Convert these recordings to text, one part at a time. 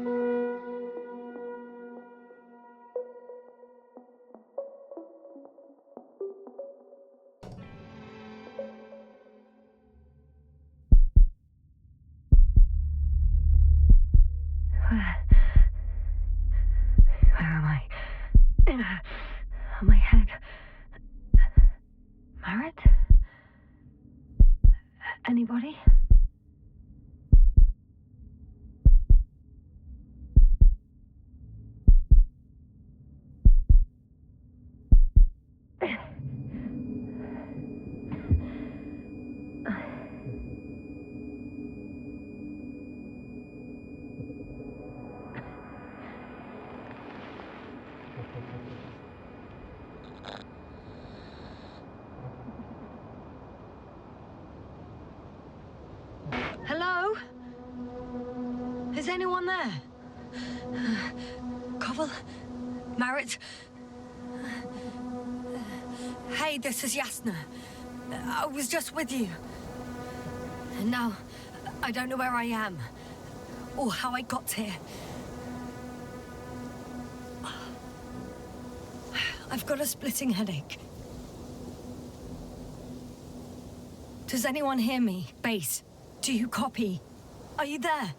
Where am I? On my head. Marriott? Anybody? Hello? Is anyone there? Koval? Marriott? Hey, this is Yasna. I was just with you. And now, I don't know where I am. Or how I got here. I've got a splitting headache. Does anyone hear me? Base, do you copy? Are you there?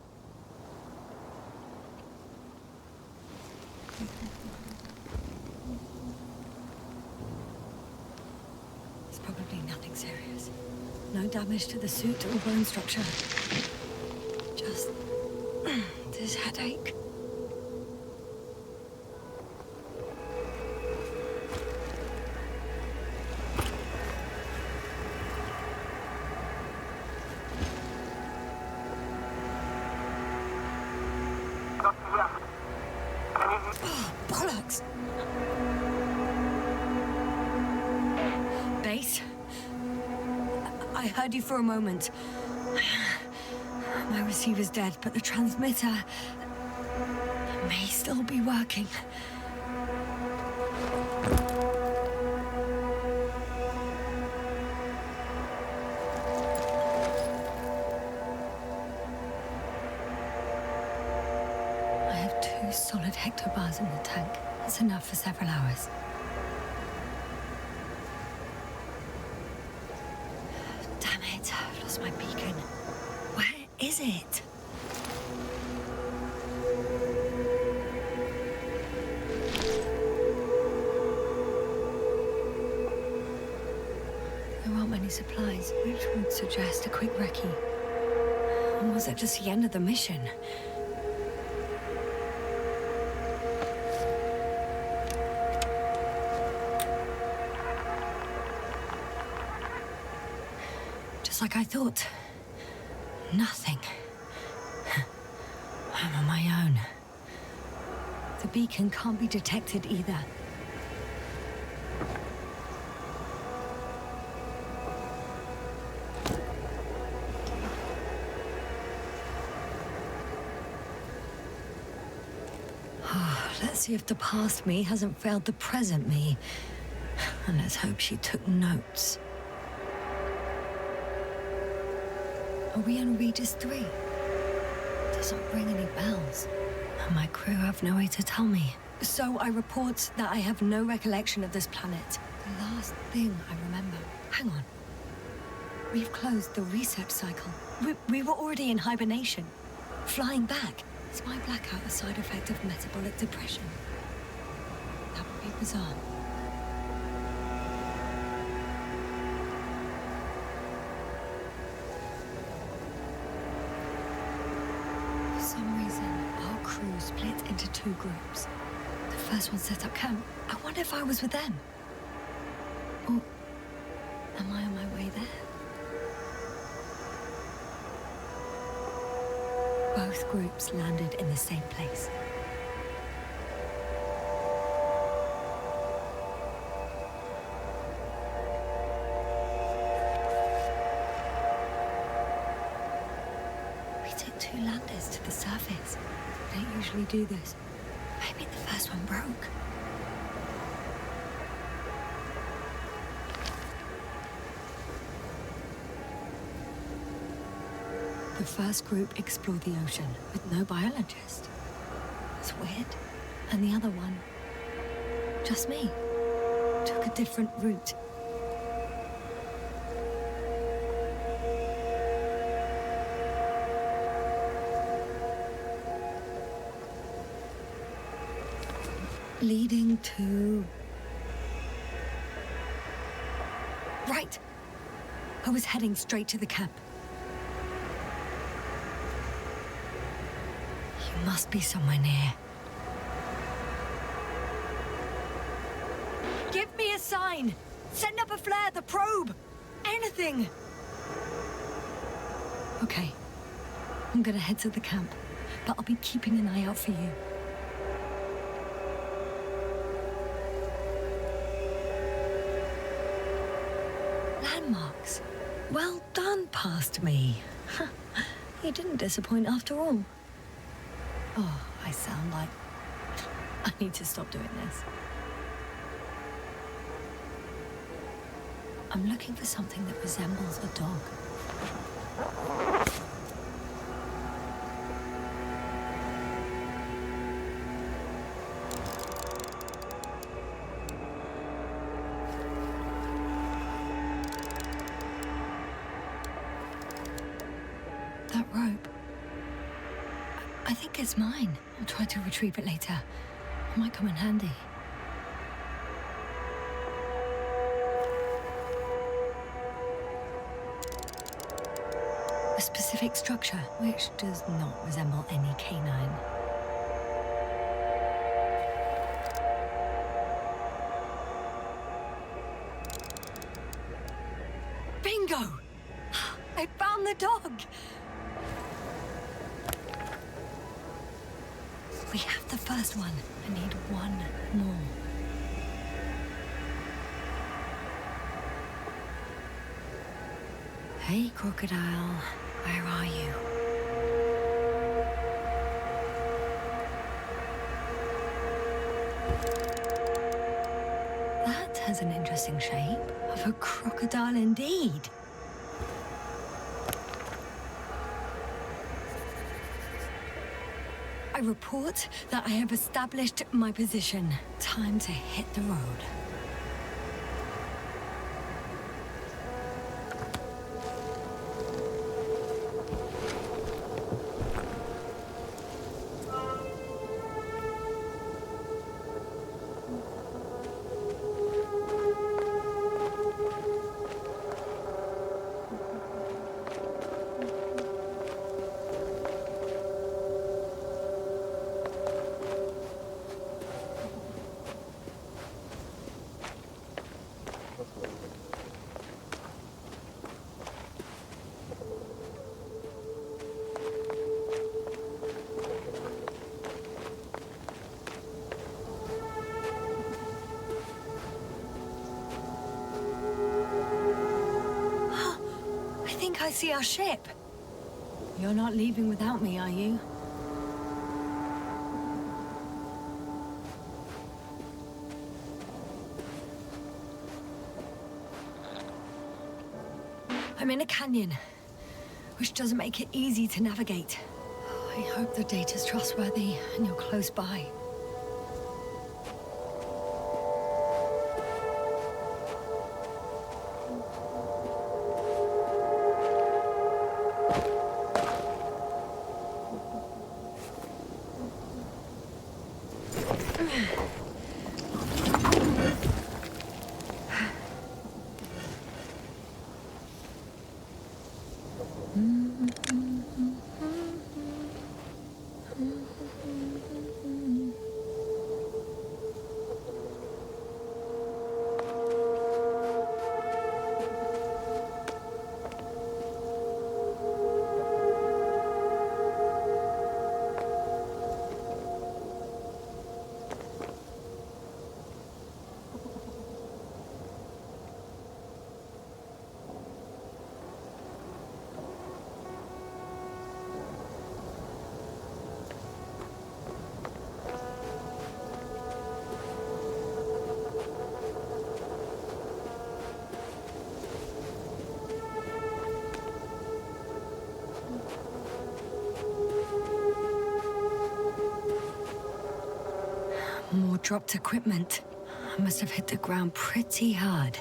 It's probably nothing serious. No damage to the suit or bone structure. Just this headache. Oh, bollocks! Base? I heard you for a moment. My receiver's dead, but the transmitter may still be working. I have 2 solid hectobars in the tank. That's enough for several hours. Damn it, I've lost my beacon. Where is it? There aren't many supplies, which would suggest a quick recce. Or was it just the end of the mission? Just like I thought. Nothing. I'm on my own. The beacon can't be detected either. Let's see if the past me hasn't failed the present me. And let's hope she took notes. Are we on Regis III? Doesn't ring any bells. And my crew have no way to tell me. So I report that I have no recollection of this planet. The last thing I remember. Hang on. We've closed the research cycle. We were already in hibernation. Flying back. Is my blackout a side effect of metabolic depression? That would be bizarre. For some reason, our crew split into 2 groups. The first one set up camp. I wonder if I was with them. Or am I on my way there? Both groups landed in the same place. We took 2 landers to the surface. We don't usually do this. Maybe the first one broke. The first group explored the ocean with no biologist. It's weird. And the other one, just me, took a different route. Leading to... Right! I was heading straight to the camp. You must be somewhere near. Give me a sign! Send up a flare, the probe! Anything! Okay. I'm gonna head to the camp, but I'll be keeping an eye out for you. Landmarks. Well done, past me. You didn't disappoint after all. Oh, I sound like... I need to stop doing this. I'm looking for something that resembles a dog. That rope. I think it's mine. I'll try to retrieve it later. It might come in handy. A specific structure, which does not resemble any canine. Bingo! I found the dog! We have the first one. I need one more. Hey, crocodile. Where are you? That has an interesting shape. Of a crocodile indeed. I report that I have established my position. Time to hit the road. I see our ship. You're not leaving without me, are you? I'm in a canyon, which doesn't make it easy to navigate. I hope the data's trustworthy and you're close by. dropped equipment. I must have hit the ground pretty hard.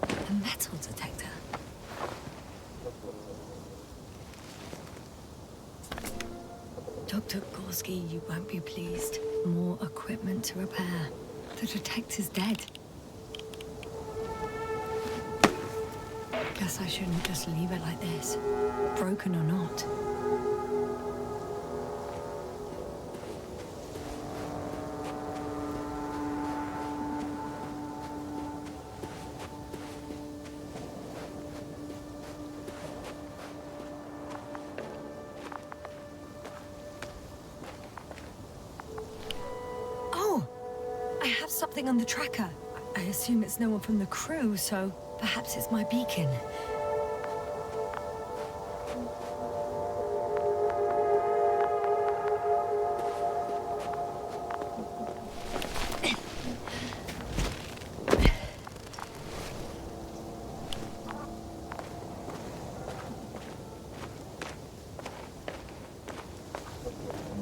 A metal detector. Dr. Gorski, you won't be pleased. More equipment to repair. The detector's dead. Guess I shouldn't just leave it like this, broken or not. Something on the tracker. I assume it's no one from the crew, so perhaps it's my beacon.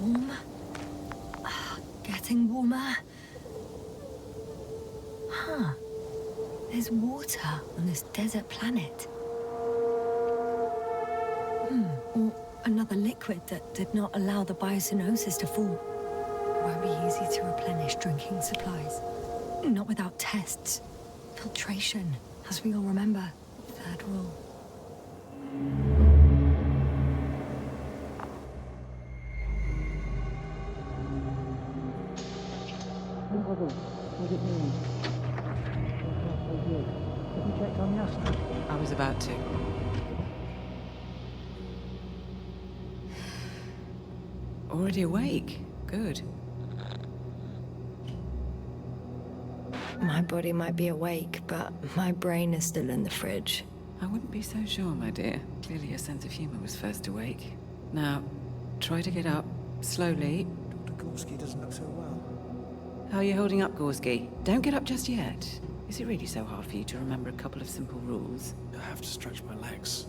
Warm? Getting warmer. There's water on this desert planet. Or another liquid that did not allow the biocenosis to fall. Won't be easy to replenish drinking supplies. Not without tests. Filtration, as we all remember. Third rule. What did it mean? Have you checked on Yasna? I was about to. Already awake? Good. My body might be awake, but my brain is still in the fridge. I wouldn't be so sure, my dear. Clearly your sense of humor was first awake. Now, try to get up. Slowly. Dr. Gorski doesn't look so well. How are you holding up, Gorski? Don't get up just yet. Is it really so hard for you to remember a couple of simple rules? I have to stretch my legs.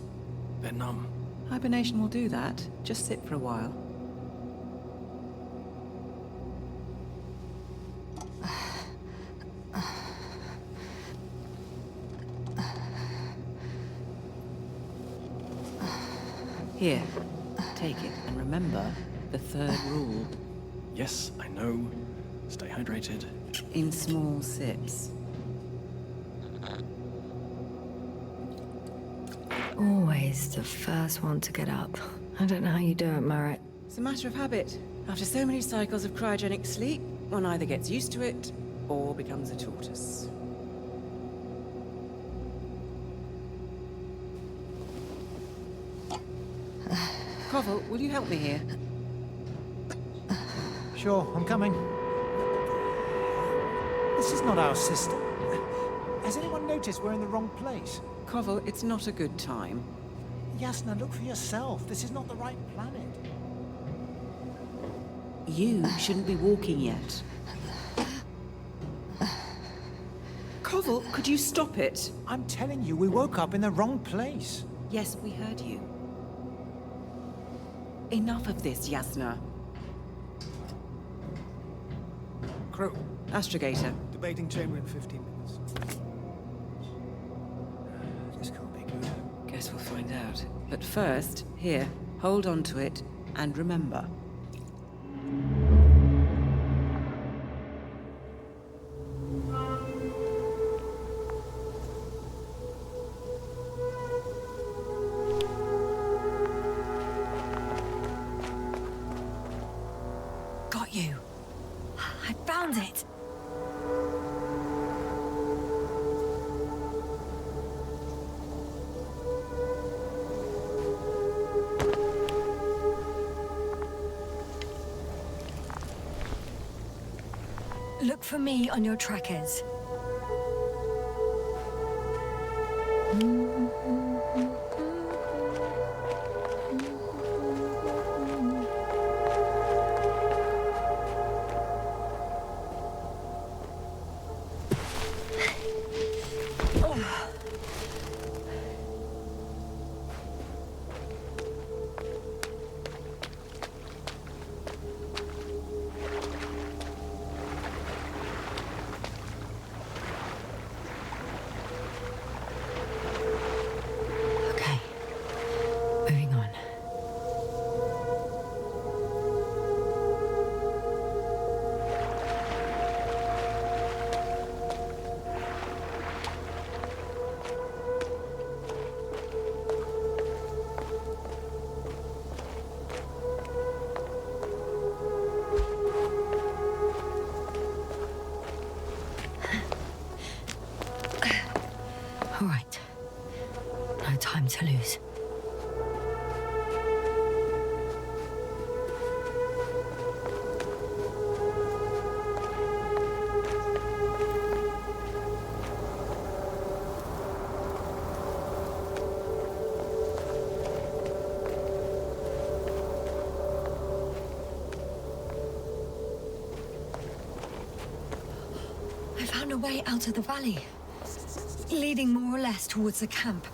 They're numb. Hibernation will do that. Just sit for a while. Here, take it, and remember the third rule. Yes, I know. Stay hydrated. In small sips. Always the first one to get up. I don't know how you do it, Merritt. It's a matter of habit. After so many cycles of cryogenic sleep, one either gets used to it, or becomes a tortoise. Koval, will you help me here? Sure, I'm coming. This is not our system. Has anyone noticed we're in the wrong place? Koval, it's not a good time. Yasna, look for yourself. This is not the right planet. You shouldn't be walking yet. Koval, could you stop it? I'm telling you, we woke up in the wrong place. Yes, we heard you. Enough of this, Yasna. Crew, Astrogator. debating chamber in 15 minutes. This can't be good. Guess we'll find out. But first, here, hold on to it, and remember. Got you. I found it. Look for me on your trackers. All right. No time to lose. I found a way out of the valley, leading more or less towards the camp.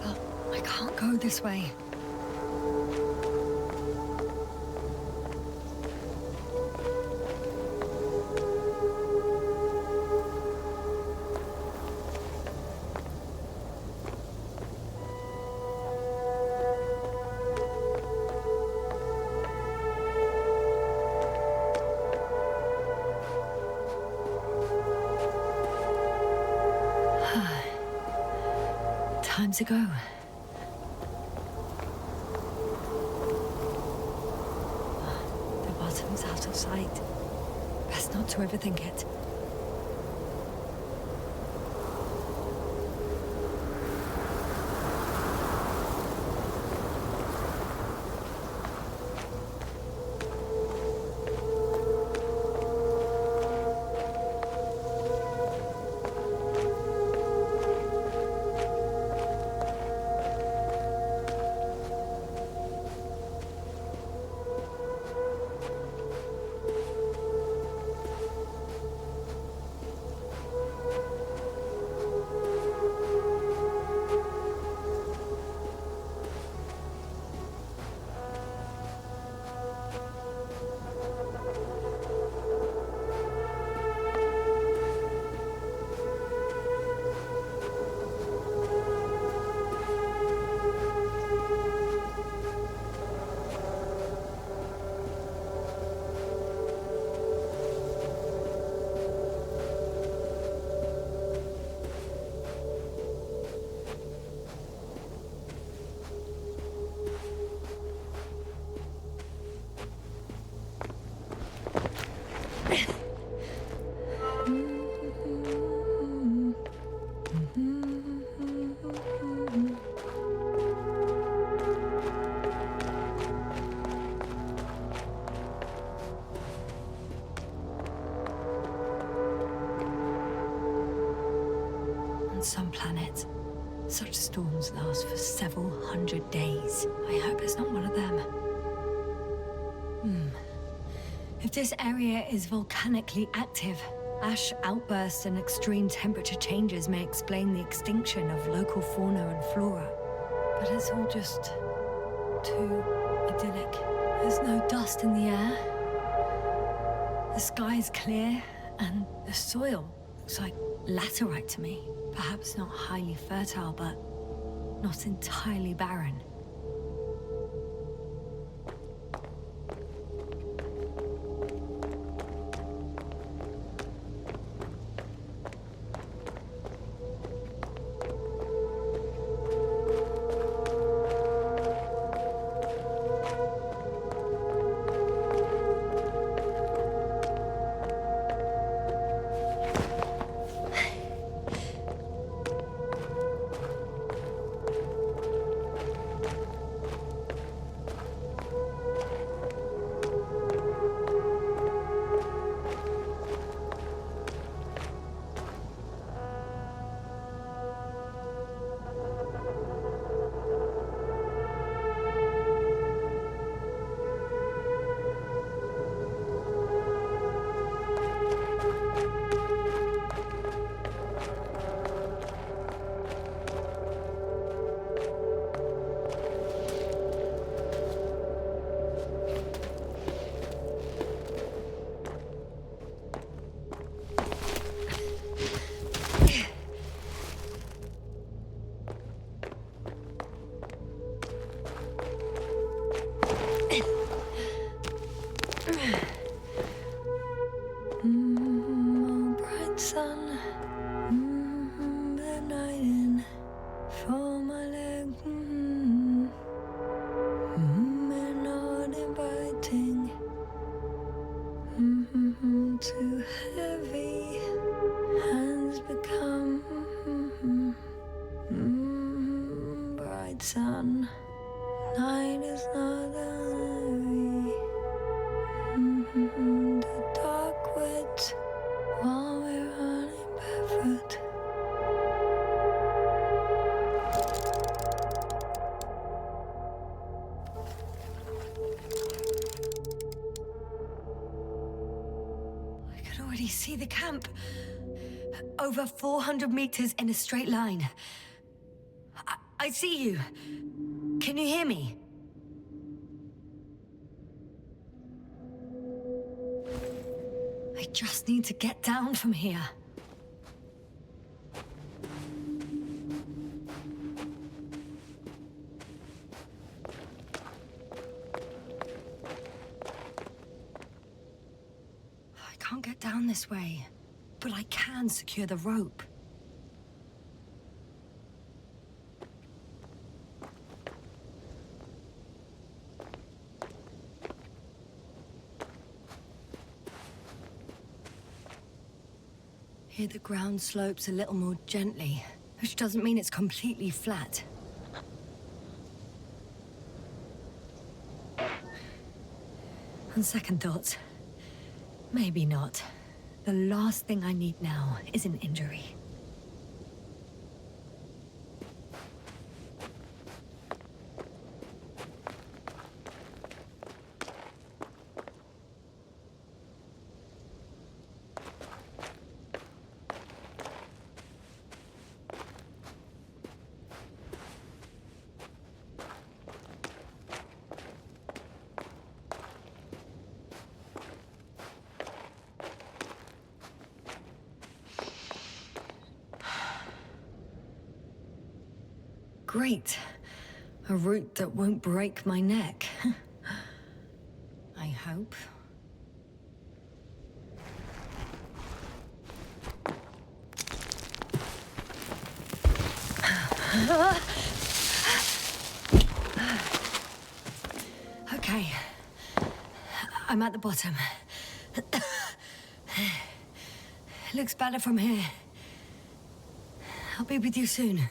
But I can't go this way. Time to go. The bottom's out of sight. Best not to overthink it. On some planets, such storms last for several hundred days. I hope it's not one of them. If this area is volcanically active, ash outbursts and extreme temperature changes may explain the extinction of local fauna and flora. But it's all just too idyllic. There's no dust in the air. The sky's clear, and the soil looks like laterite to me. Perhaps not highly fertile, but not entirely barren. Oh, bright sun. one. Night is not enemy. The dark woods while we're running barefoot. I can already see the camp. Over 400 meters in a straight line. I see you. Can you hear me? I just need to get down from here. I can't get down this way, but I can secure the rope. Here the ground slopes a little more gently, which doesn't mean it's completely flat. On second thoughts, maybe not. The last thing I need now is an injury. Great. A route that won't break my neck. I hope. Okay. I'm at the bottom. Looks better from here. I'll be with you soon.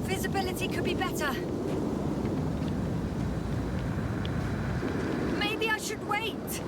Visibility could be better. Maybe I should wait.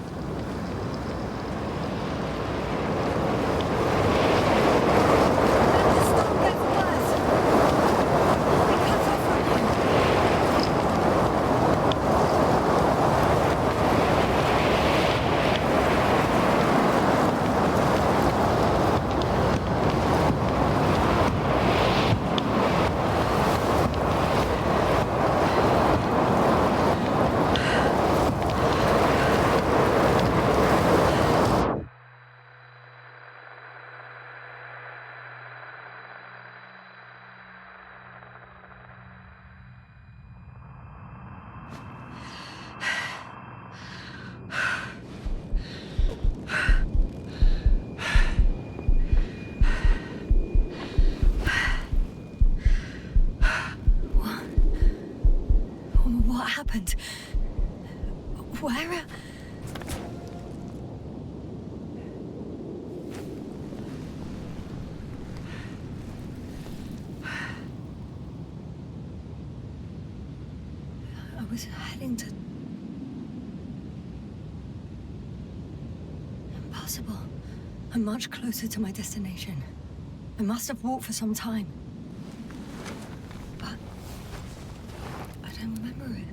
What happened? Where? I was heading to... Impossible. I'm much closer to my destination. I must have walked for some time. But... I don't remember it.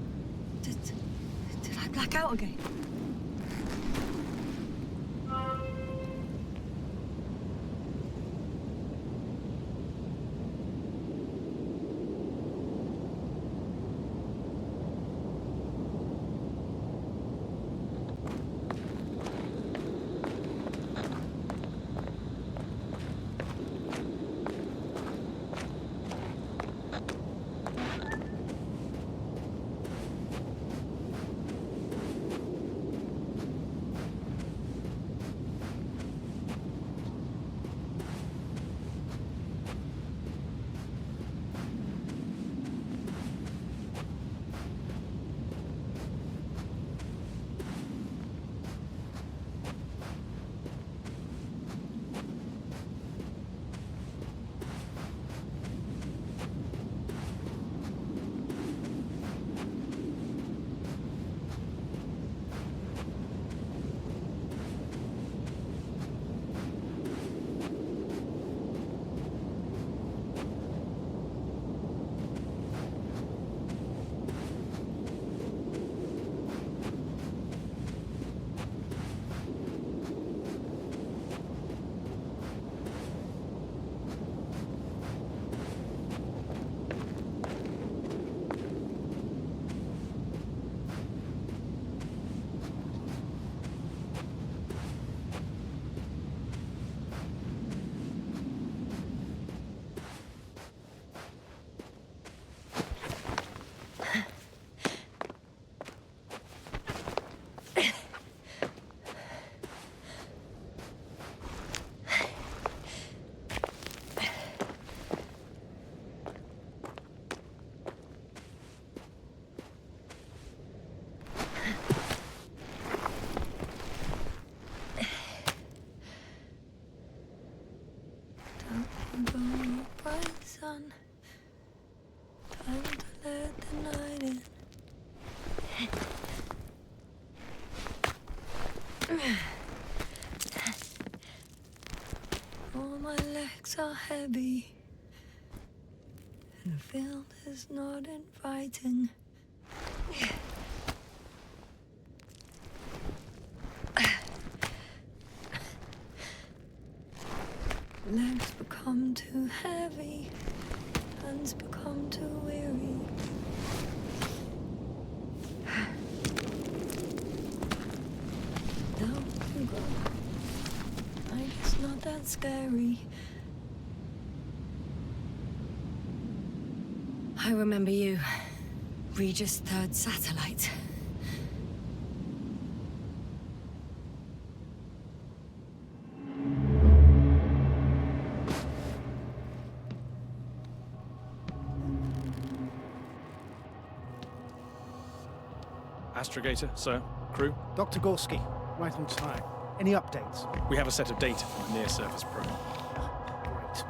Did I black out again? heavy. The field is not inviting. Legs become too heavy, hands become too weary. Down you go. Like it's not that scary. I remember you. Regis III satellite. Astrogator, sir. Crew. Dr. Gorski, right on time. Any updates? We have a set of data from the near-surface probe. Great.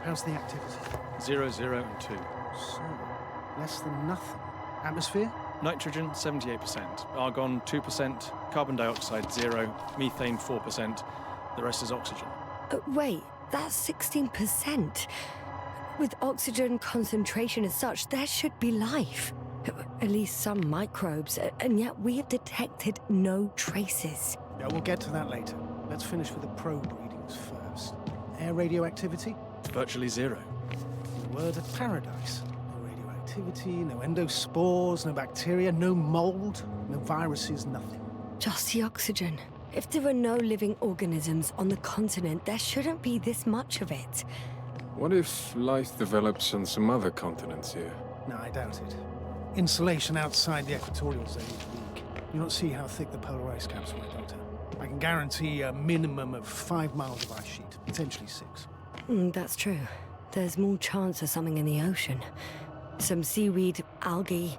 How's the activity? 0, 0, and 2. So, less than nothing. Atmosphere? Nitrogen, 78%. Argon, 2%. Carbon dioxide, 0. Methane, 4%. The rest is oxygen. Wait, that's 16%. With oxygen concentration as such, there should be life. At least some microbes, and yet we have detected no traces. Yeah, we'll get to that later. Let's finish with the probe readings first. Air radioactivity? It's virtually 0. In a word, a paradise. No radioactivity, no endospores, no bacteria, no mold, no viruses, nothing. Just the oxygen. If there are no living organisms on the continent, there shouldn't be this much of it. What if life develops on some other continents here? No, I doubt it. Insulation outside the equatorial zone is weak. You don't see how thick the polar ice caps were, Doctor. I can guarantee a minimum of 5 miles of ice sheet, potentially 6. That's true. There's more chance of something in the ocean. Some seaweed, algae.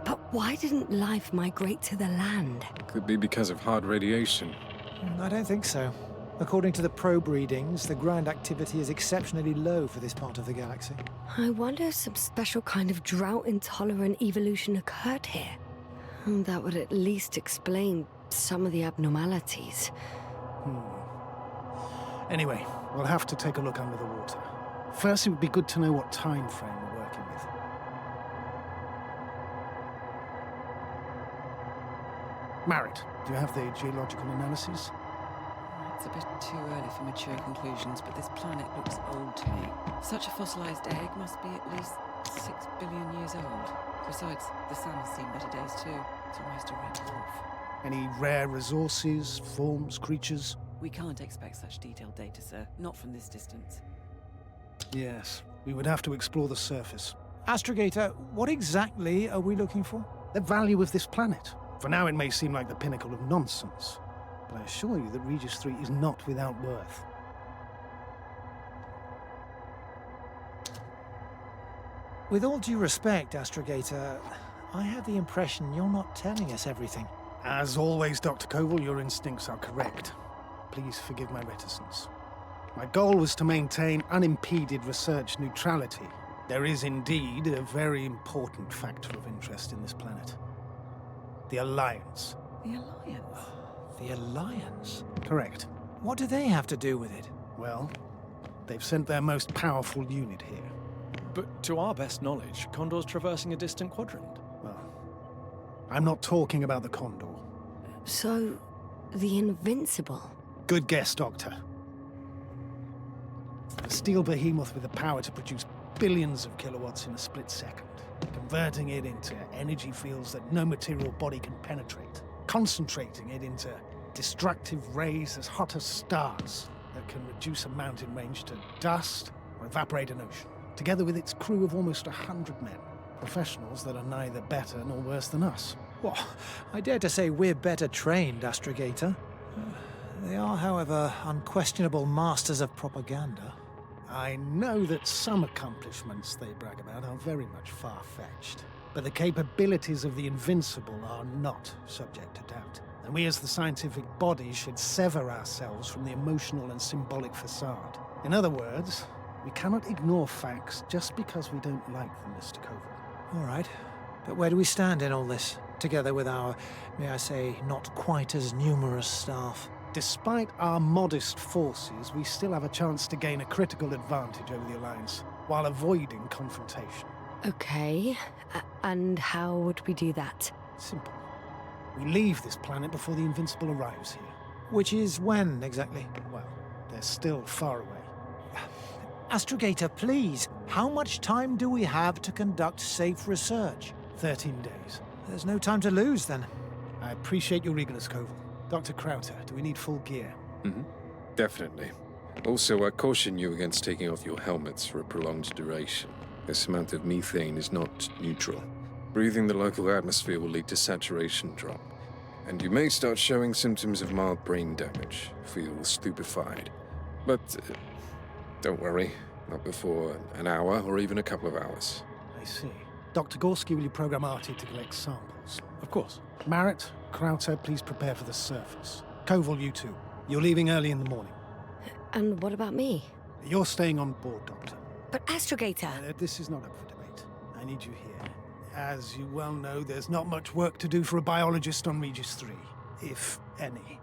But why didn't life migrate to the land? Could be because of hard radiation. I don't think so. According to the probe readings, the ground activity is exceptionally low for this part of the galaxy. I wonder if some special kind of drought-intolerant evolution occurred here. That would at least explain some of the abnormalities. Anyway, we'll have to take a look under the water. First, it would be good to know what time frame we're working with. Marit, do you have the geological analysis? It's a bit too early for mature conclusions, but this planet looks old to me. Such a fossilized egg must be at least 6 billion years old. Besides, the sun has seen better days too. It's almost a red dwarf. Any rare resources, forms, creatures? We can't expect such detailed data, sir. Not from this distance. Yes, we would have to explore the surface. Astrogator, what exactly are we looking for? The value of this planet. For now, it may seem like the pinnacle of nonsense, but I assure you that Regis III is not without worth. With all due respect, Astrogator, I have the impression you're not telling us everything. As always, Dr. Koval, your instincts are correct. Please forgive my reticence. My goal was to maintain unimpeded research neutrality. There is indeed a very important factor of interest in this planet. The Alliance. The Alliance? The Alliance? Correct. What do they have to do with it? Well, they've sent their most powerful unit here. But to our best knowledge, Condor's traversing a distant quadrant. Well, I'm not talking about the Condor. So, the Invincible. Good guess, Doctor. A steel behemoth with the power to produce billions of kilowatts in a split second, converting it into energy fields that no material body can penetrate, concentrating it into destructive rays as hot as stars that can reduce a mountain range to dust or evaporate an ocean, together with its crew of almost 100 men, professionals that are neither better nor worse than us. Well, I dare to say we're better trained, Astrogator. They are, however, unquestionable masters of propaganda. I know that some accomplishments they brag about are very much far-fetched, but the capabilities of the Invincible are not subject to doubt. And we as the scientific body should sever ourselves from the emotional and symbolic facade. In other words, we cannot ignore facts just because we don't like them, Mr. Koval. All right, but where do we stand in all this? together with our, may I say, not quite as numerous staff. Despite our modest forces, we still have a chance to gain a critical advantage over the Alliance, while avoiding confrontation. Okay, and how would we do that? Simple. We leave this planet before the Invincible arrives here. Which is when, exactly? Well, they're still far away. Astrogator, please, how much time do we have to conduct safe research? 13 days. There's no time to lose, then. I appreciate your eagerness, Koval. Dr. Krauter, do we need full gear? Definitely. Also, I caution you against taking off your helmets for a prolonged duration. This amount of methane is not neutral. Breathing the local atmosphere will lead to saturation drop, and you may start showing symptoms of mild brain damage, feel stupefied. But don't worry, not before an hour or even a couple of hours. I see. Dr. Gorski, will you program Artie to collect samples? Of course. Marrett, Krauter, please prepare for the surface. Koval, you too. You're leaving early in the morning. And what about me? You're staying on board, Doctor. But Astrogator... This is not up for debate. I need you here. As you well know, there's not much work to do for a biologist on Regis III, if any.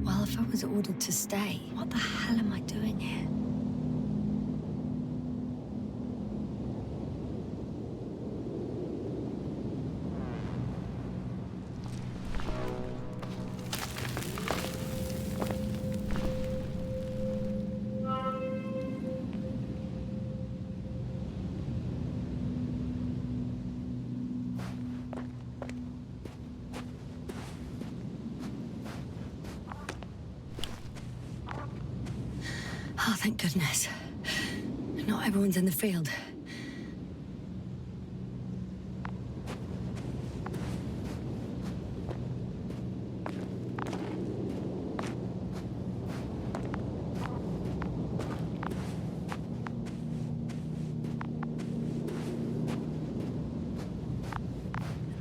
Well, if I was ordered to stay, what the hell am I doing here? Oh, thank goodness. Not everyone's in the field.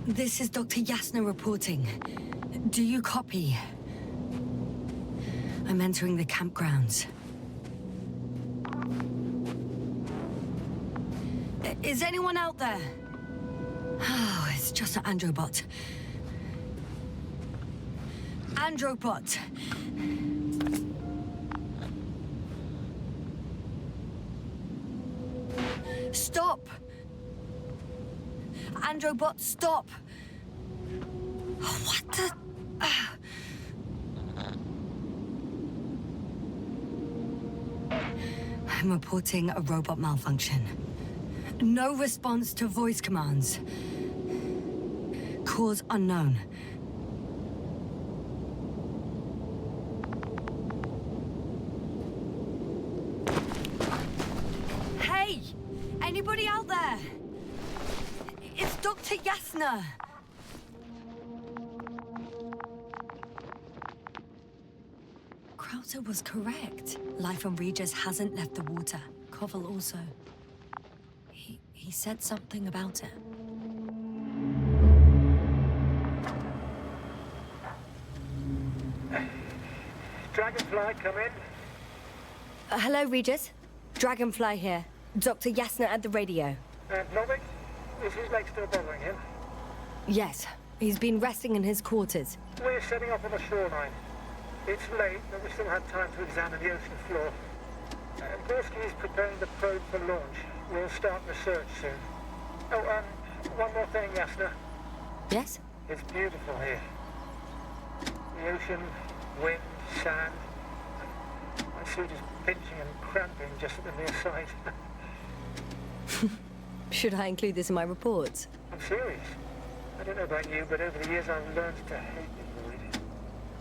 This is Dr. Yasna reporting. Do you copy? I'm entering the campgrounds. Is anyone out there? Oh, it's just an Androbot. Androbot! Stop! Androbot, stop! What the... I'm reporting a robot malfunction. No response to voice commands. Cause unknown. Hey! Anybody out there? It's Dr. Yasna! Krauter was correct. Life on Regis hasn't left the water. Koval also. He said something about it. Dragonfly, come in. Hello, Regis. Dragonfly here. Dr. Yasna at the radio. Novik, is his leg still bothering him? Yes, he's been resting in his quarters. We're setting off on the shoreline. It's late, but we still have time to examine the ocean floor. Gorski is preparing the probe for launch. We'll start research soon. Oh, one more thing, Yasna. Yes? It's beautiful here. The ocean, wind, sand. My suit is pinching and cramping just at the mere sight. Should I include this in my reports? I'm serious. I don't know about you, but over the years I've learned to hate the void.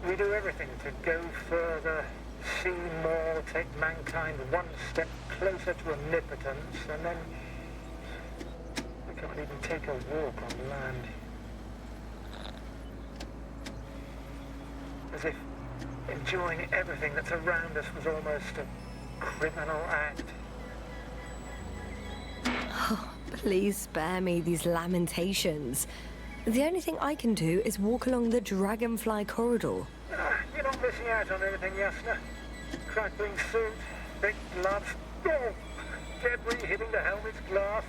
We do everything to go further, see more, take mankind one step closer to omnipotence, and then we can't even take a walk on land. As if enjoying everything that's around us was almost a criminal act. Oh, please spare me these lamentations. The only thing I can do is walk along the Dragonfly corridor. You're not missing out on anything, Yasna. Crackling suit, big gloves. Oh, debris hitting the helmet's glass.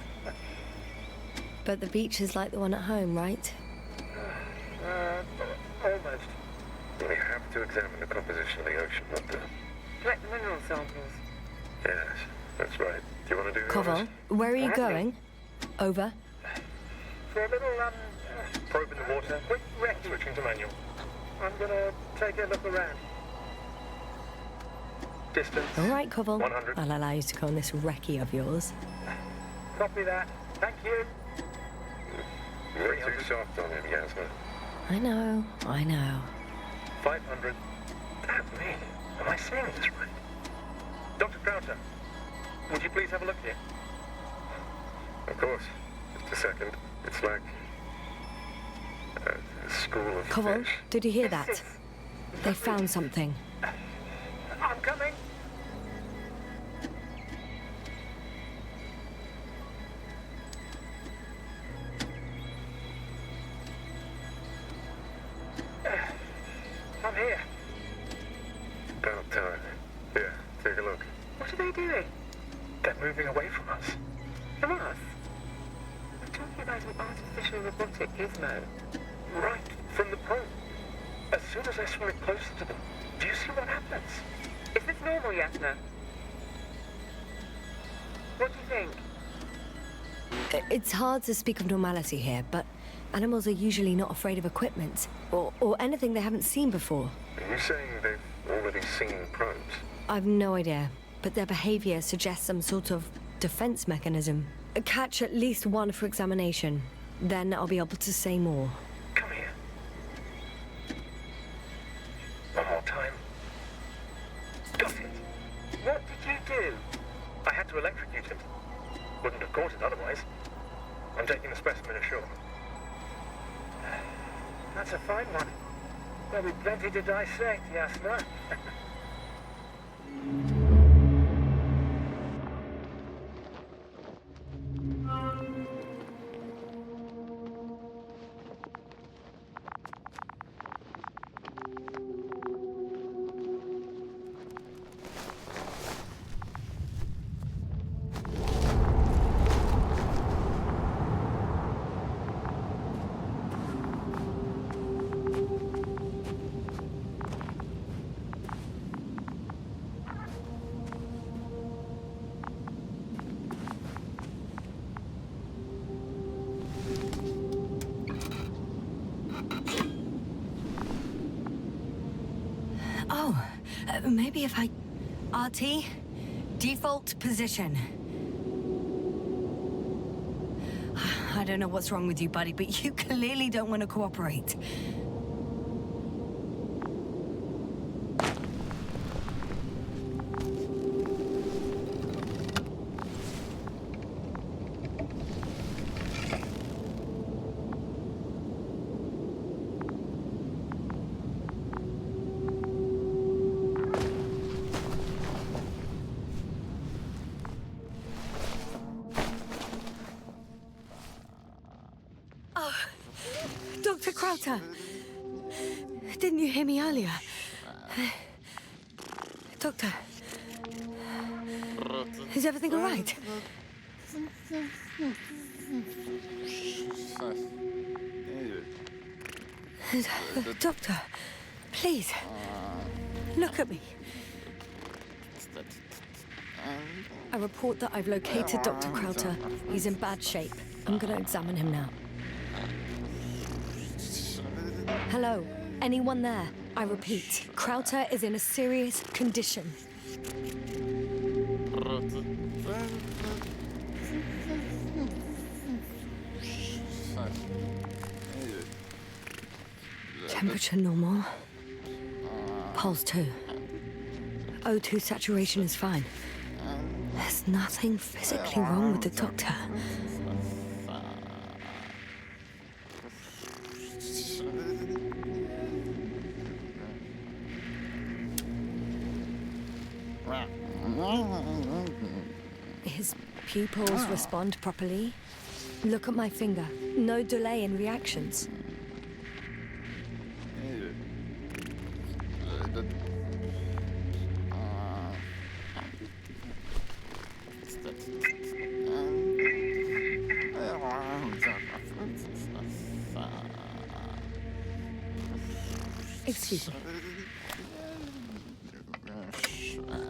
But the beach is like the one at home, right? Almost. We have to examine the composition of the ocean, not the... Collect the mineral samples. Yes, that's right. Do you want to do the Koval, honors? where are you going? Over. For a little, Probe in the water. quick recce. Switching to manual. I'm gonna take a look around. Distance. All right, Koval. 100. I'll allow you to go on this recce of yours. Copy that. Thank you. You're too soft on him, Yasna. I know. 500. Damn me. Am I saying this right? Dr. Crowther, would you please have a look here? Of course. Just a second. It's like a school of Koval, fish. did you hear that? They found something. I'm coming. I'm here. About time. Yeah, take a look. What are they doing? They're moving away from us. From us? We're talking about an artificial robotic gizmo. Right, from the probe. As soon as I swim it closer to them, do you see what happens? Is this normal, Yasna? What do you think? It's hard to speak of normality here, but animals are usually not afraid of equipment or anything they haven't seen before. Are you saying they've already seen probes? I've no idea, but their behavior suggests some sort of defense mechanism. Catch at least one for examination. Then I'll be able to say more. Come here. One more time. Got it. What did you do? I had to electrocute him. Wouldn't have caught it otherwise. I'm taking the specimen ashore. That's a fine one. There'll be plenty to dissect, Yasna. Oh, maybe if I... RT? Default position. I don't know what's wrong with you, buddy, but you clearly don't want to cooperate. Dr. Crowther! Didn't you hear me earlier? Doctor? Is everything all right? Doctor, please, look at me. I report that I've located Dr. Crowther. He's in bad shape. I'm gonna examine him now. Hello? Anyone there? I repeat, Crowther is in a serious condition. Temperature normal. Pulse 2. O2 saturation is fine. There's nothing physically wrong with the doctor. His pupils respond properly. Look at my finger. No delay in reactions. Excuse me.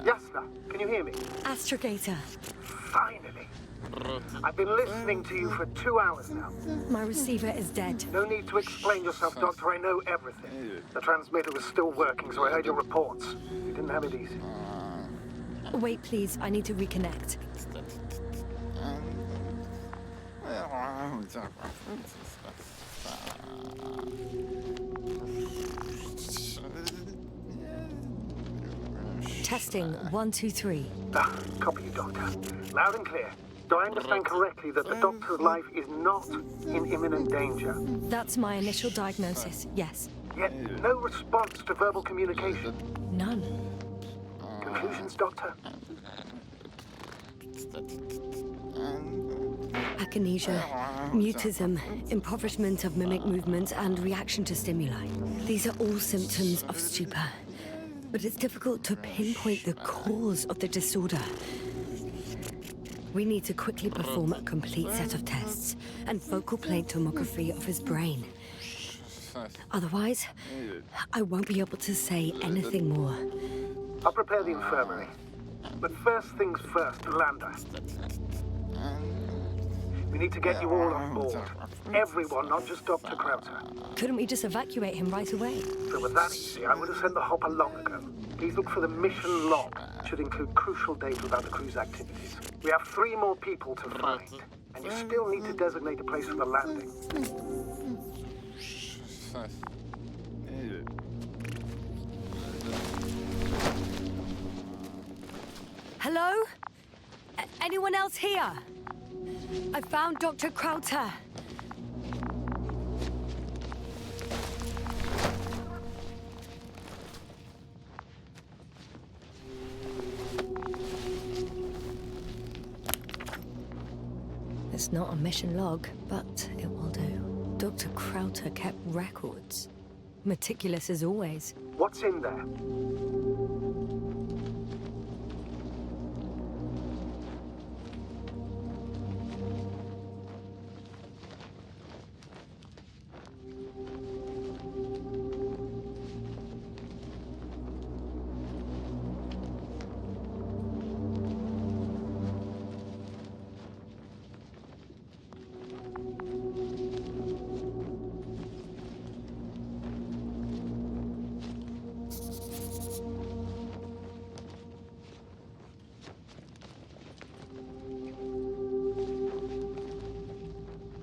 Yasna, can you hear me? Astrogator. Finally. I've been listening to you for 2 hours now. My receiver is dead. No need to explain yourself, Doctor. I know everything. The transmitter was still working, so I heard your reports. You didn't have it easy. Wait, please. I need to reconnect. Testing 1, 2, 3. Copy you, Doctor. Loud and clear. Do I understand correctly that the Doctor's life is not in imminent danger? That's my initial diagnosis, yes. Yet no response to verbal communication. None. Conclusions, Doctor? Akinesia, mutism, impoverishment of mimic movement, and reaction to stimuli. These are all symptoms of stupor. But it's difficult to pinpoint the cause of the disorder. We need to quickly perform a complete set of tests and focal plane tomography of his brain. Otherwise, I won't be able to say anything more. I'll prepare the infirmary. But first things first, the lander. We need to get you all on board. Everyone, not just Dr. Krauter. Couldn't we just evacuate him right away? If it were that easy, I would have sent the hopper long ago. Please look for the mission log. It should include crucial data about the crew's activities. We have 3 more people to find, and you still need to designate a place for the landing. Hello? Anyone else here? I found Dr. Krauter. It's not a mission log, but it will do. Dr. Krauter kept records. Meticulous as always. What's in there?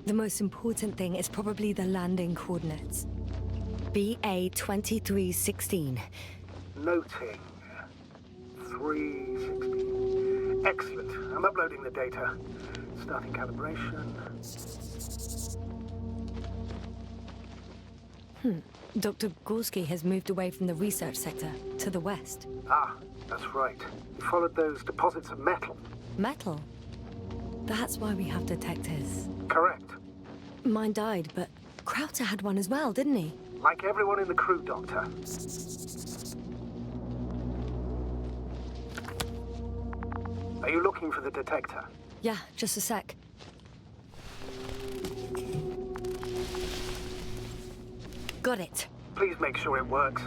The most important thing is probably the landing coordinates. BA 2316. Noting. 316. Excellent. I'm uploading the data. Starting calibration. Dr. Gorski has moved away from the research sector to the west. Ah, that's right. You followed those deposits of metal. Metal? That's why we have detectors. Correct. Mine died, but Krauter had one as well, didn't he? Like everyone in the crew, Doctor. Are you looking for the detector? Yeah, just a sec. Got it. Please make sure it works.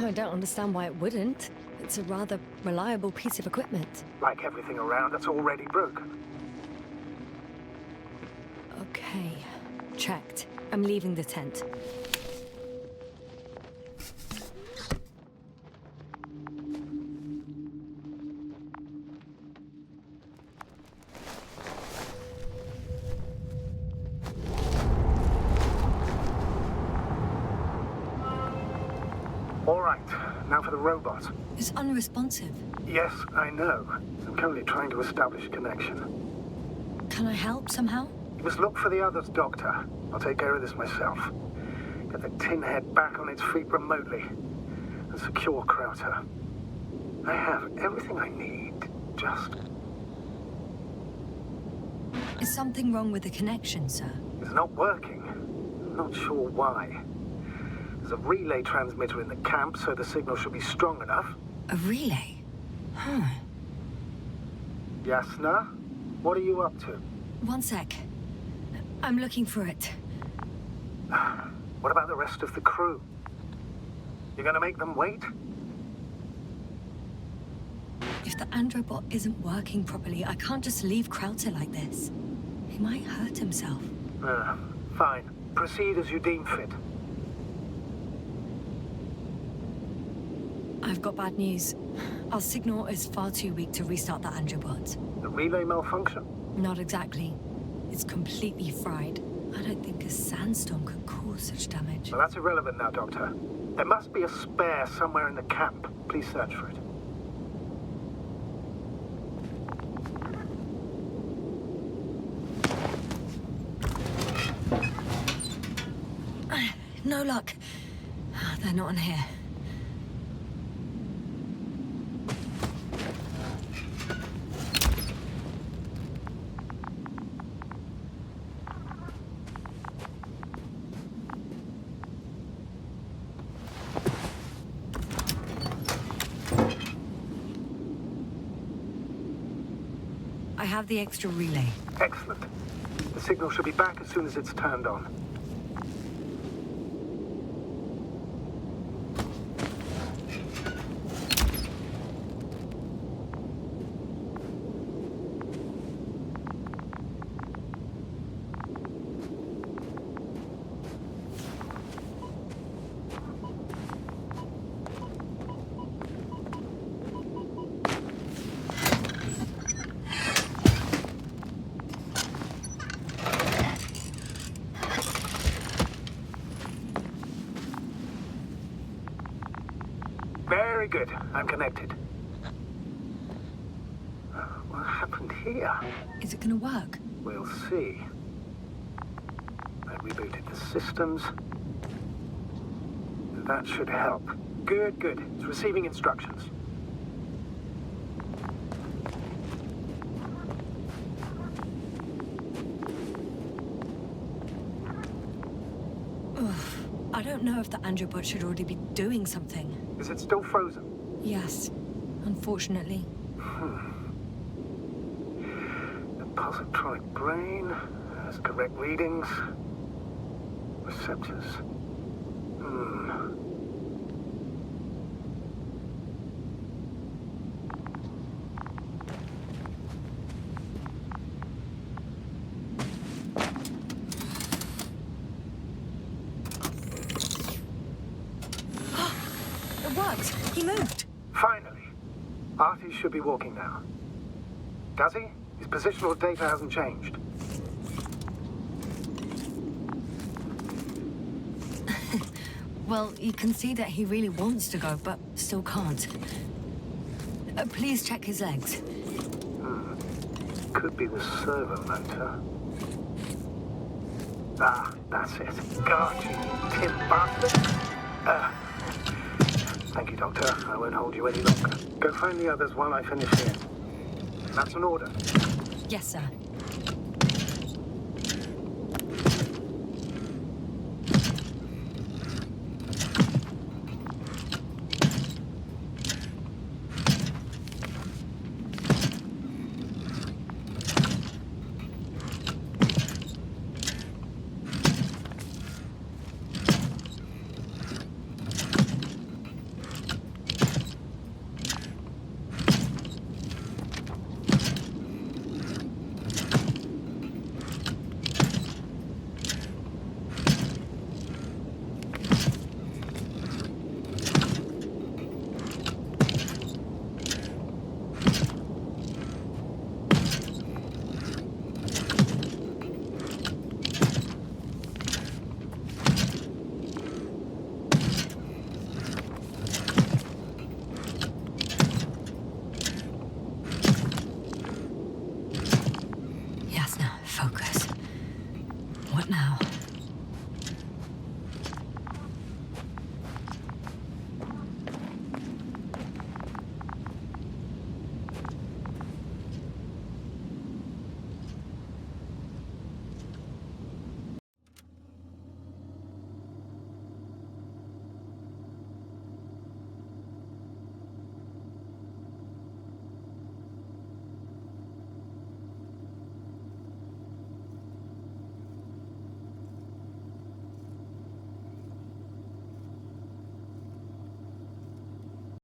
I don't understand why it wouldn't. It's a rather reliable piece of equipment. Like everything around that's already broken. Okay, checked. I'm leaving the tent. All right, now for the robot. It's unresponsive. Yes, I know. I'm currently trying to establish a connection. Can I help somehow? You must look for the others, Doctor. I'll take care of this myself. Get the tin head back on its feet remotely. And secure Krauter. I have everything I need. Just... Is something wrong with the connection, sir? It's not working. I'm not sure why. There's a relay transmitter in the camp, so the signal should be strong enough. A relay? Huh. Yasna, what are you up to? One sec. I'm looking for it. What about the rest of the crew? You're gonna make them wait? If the androbot isn't working properly, I can't just leave Krauter like this. He might hurt himself. Fine. Proceed as you deem fit. I've got bad news. Our signal is far too weak to restart the androbot. The relay malfunction? Not exactly. It's completely fried. I don't think a sandstorm could cause such damage. Well, that's irrelevant now, Doctor. There must be a spare somewhere in the camp. Please search for it. No luck. They're not in here. I have the extra relay. Excellent. The signal should be back as soon as it's turned on. Very good. I'm connected. What happened here? Is it gonna work? We'll see. I rebooted the systems. That should help. Good, good. It's receiving instructions. I don't know if the androbot should already be doing something. Is it still frozen? Yes, unfortunately. The positronic brain has correct readings. Receptors. It worked! He moved! Finally. Artie should be walking now. Does he? His positional data hasn't changed. Well, you can see that he really wants to go, but still can't. Please check his legs. Could be the servo motor. Ah, that's it. Got you, Tim bastard. Thank you, Doctor. I won't hold you any longer. Go find the others while I finish here. That's an order. Yes, sir.